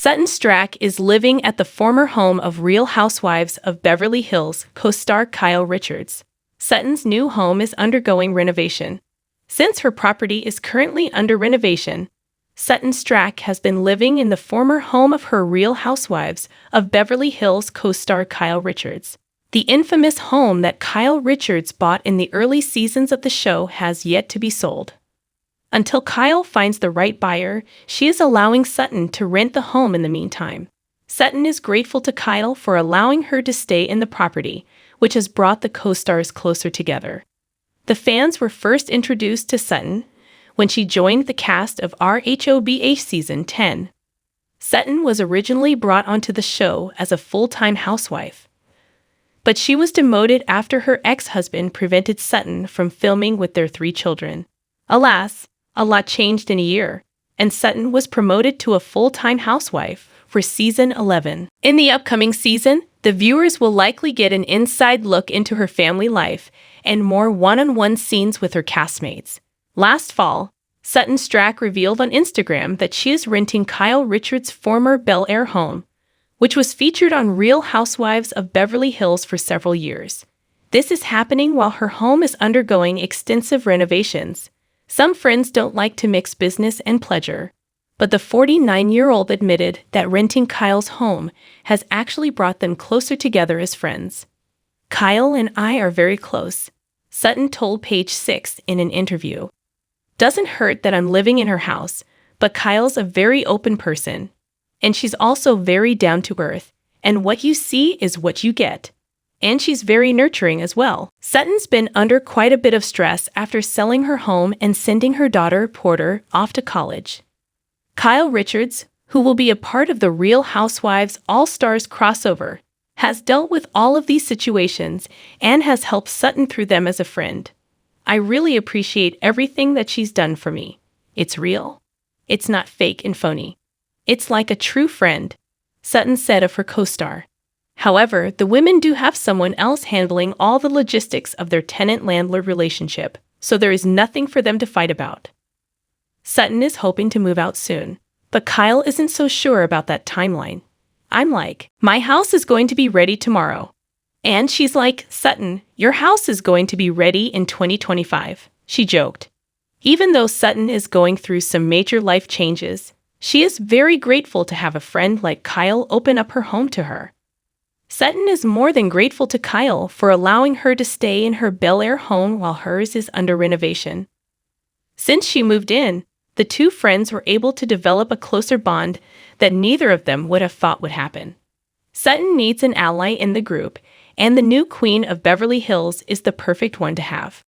Sutton Stracke is living at the former home of Real Housewives of Beverly Hills co-star Kyle Richards. Sutton's new home is undergoing renovation. Since her property is currently under renovation, Sutton Stracke has been living in the former home of her Real Housewives of Beverly Hills co-star Kyle Richards. The infamous home that Kyle Richards bought in the early seasons of the show has yet to be sold. Until Kyle finds the right buyer, she is allowing Sutton to rent the home in the meantime. Sutton is grateful to Kyle for allowing her to stay in the property, which has brought the co-stars closer together. The fans were first introduced to Sutton when she joined the cast of Rhobh Season 10. Sutton was originally brought onto the show as a full-time housewife, but she was demoted after her ex-husband prevented Sutton from filming with their 3 children. Alas, a lot changed in a year, and Sutton was promoted to a full-time housewife for Season 11. In the upcoming season, the viewers will likely get an inside look into her family life and more one-on-one scenes with her castmates. Last fall, Sutton Stracke revealed on Instagram that she is renting Kyle Richards' former Bel Air home, which was featured on Real Housewives of Beverly Hills for several years. This is happening while her home is undergoing extensive renovations. Some friends don't like to mix business and pleasure, but the 49-year-old admitted that renting Kyle's home has actually brought them closer together as friends. "Kyle and I are very close," Sutton told Page 6 in an interview. "Doesn't hurt that I'm living in her house, but Kyle's a very open person. And she's also very down to earth, and what you see is what you get. And she's very nurturing as well." Sutton's been under quite a bit of stress after selling her home and sending her daughter, Porter, off to college. Kyle Richards, who will be a part of the Real Housewives All-Stars crossover, has dealt with all of these situations and has helped Sutton through them as a friend. "I really appreciate everything that she's done for me. It's real. It's not fake and phony. It's like a true friend," Sutton said of her co-star. However, the women do have someone else handling all the logistics of their tenant-landlord relationship, so there is nothing for them to fight about. Sutton is hoping to move out soon, but Kyle isn't so sure about that timeline. "I'm like, my house is going to be ready tomorrow." And she's like, "Sutton, your house is going to be ready in 2025, she joked. Even though Sutton is going through some major life changes, she is very grateful to have a friend like Kyle open up her home to her. Sutton is more than grateful to Kyle for allowing her to stay in her Bel Air home while hers is under renovation. Since she moved in, the 2 friends were able to develop a closer bond that neither of them would have thought would happen. Sutton needs an ally in the group, and the new queen of Beverly Hills is the perfect one to have.